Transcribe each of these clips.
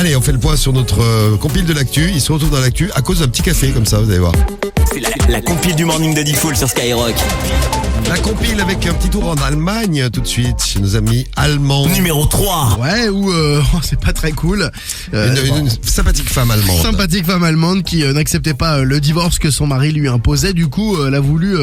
Allez, on fait le point sur notre compile de l'actu. Il se retrouve dans l'actu à cause d'un petit café comme ça, vous allez voir. C'est la compile du Morning de Diffoul sur Skyrock. La compile avec un petit tour en Allemagne tout de suite chez nos amis allemands. Numéro 3. Ouais, c'est pas très cool. Une sympathique femme allemande. Sympathique femme allemande qui n'acceptait pas le divorce que son mari lui imposait. Du coup, elle a voulu...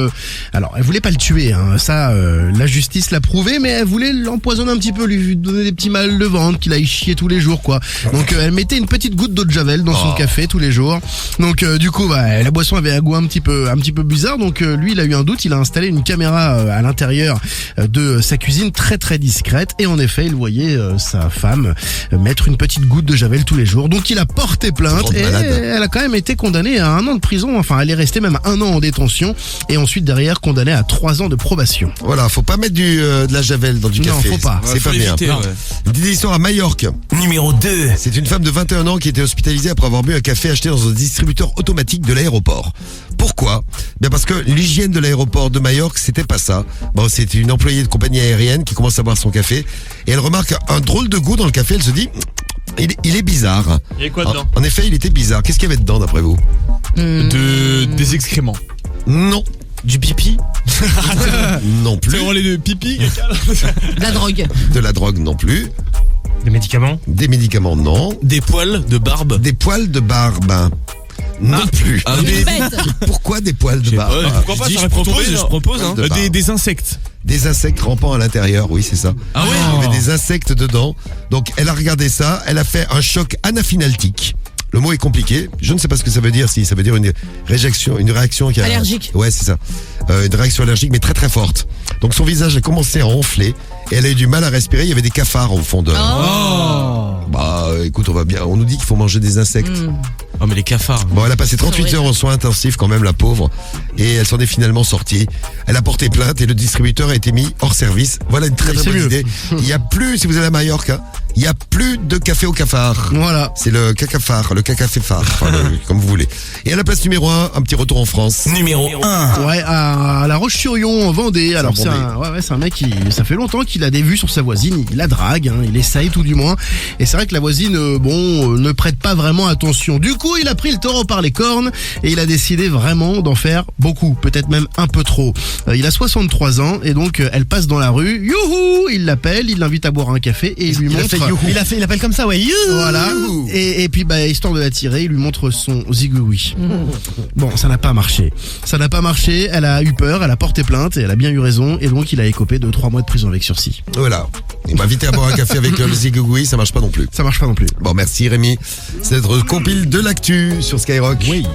alors, elle voulait pas le tuer, hein. Ça, la justice l'a prouvé, mais elle voulait l'empoisonner un petit peu, lui donner des petits mal de ventre, qu'il aille chier tous les jours, quoi. Donc, elle mettait une petite goutte d'eau de javel dans son café tous les jours. Donc, du coup, la boisson avait un goût un petit peu bizarre. Donc, lui, il a eu un doute. Il a installé une caméra à l'intérieur de sa cuisine très très discrète. Et en effet, il voyait sa femme mettre une petite goutte de javel tous les jours. Donc, il a porté plainte et elle a quand même été condamnée à 1 an de prison. Enfin, elle est restée même 1 an en détention et ensuite derrière condamnée à 3 ans de probation. Voilà, faut pas mettre de la javel dans du café. Non, faut pas. C'est pas bien. Une petite histoire à Majorque. Numéro 2. C'est une femme de 21 ans qui était hospitalisée après avoir bu un café acheté dans un distributeur automatique de l'aéroport. Pourquoi ? Bien parce que l'hygiène de l'aéroport de Majorque, c'était pas ça. Bon, c'était une employée de compagnie aérienne qui commence à boire son café et elle remarque un drôle de goût dans le café. Elle se dit, il est bizarre. Il y a quoi dedans ? En effet, il était bizarre. Qu'est-ce qu'il y avait dedans d'après vous ? Des excréments. Non. Du pipi. Non plus. C'est vraiment les deux, pipi, caca. De la drogue. De la drogue non plus. Des médicaments? Des médicaments non. Des poils de barbe. Des poils de barbe non plus. Une bête. Pourquoi des poils de barbe Pourquoi pas, ça je propose. De barbe. Des insectes. Des insectes rampant à l'intérieur, oui c'est ça. Ah ouais. Il y avait des insectes dedans. Donc elle a regardé ça, elle a fait un choc anaphylactique. Le mot est compliqué. Je ne sais pas ce que ça veut dire, si ça veut dire une réaction qui a... Allergique. Ouais, c'est ça. Une réaction allergique, mais très très forte. Donc son visage a commencé à enfler et elle a eu du mal à respirer. Il y avait des cafards au fond de... Bah, écoute, on va bien. On nous dit qu'il faut manger des insectes. Oh, mais les cafards. Bon, elle a passé 38 heures en soins intensifs quand même, la pauvre. Et elle s'en est finalement sortie. Elle a porté plainte et le distributeur a été mis hors service. Voilà une très bonne idée. Il n'y a plus, si vous allez à Majorque, il n'y a plus de café au cafard. Voilà. C'est le cacafard, le cacaféphare, comme vous voulez. Et à la place numéro 1, un petit retour en France. Numéro 1. Ouais, à La Roche-sur-Yon, en Vendée. Alors c'est un mec qui, ça fait longtemps qu'il a des vues sur sa voisine, il la drague, hein, il essaye tout du moins. Et c'est vrai que la voisine, ne prête pas vraiment attention. Du coup, il a pris le taureau par les cornes et il a décidé vraiment d'en faire beaucoup, peut-être même un peu trop. Il a 63 ans et donc elle passe dans la rue, youhou, il l'appelle, il l'invite à boire un café et il lui montre. Il appelle comme ça, ouais. Voilà. Et puis histoire de l'attirer, il lui montre son zigouigoui. Bon, ça n'a pas marché. Elle a eu peur, elle a porté plainte et elle a bien eu raison et donc il a écopé de 3 mois de prison avec sursis. Voilà. Il m'a invité à boire un café avec le zigouigoui, ça marche pas non plus. Ça marche pas non plus. Bon, merci Rémi. C'est notre compile de l'actu sur Skyrock. Oui.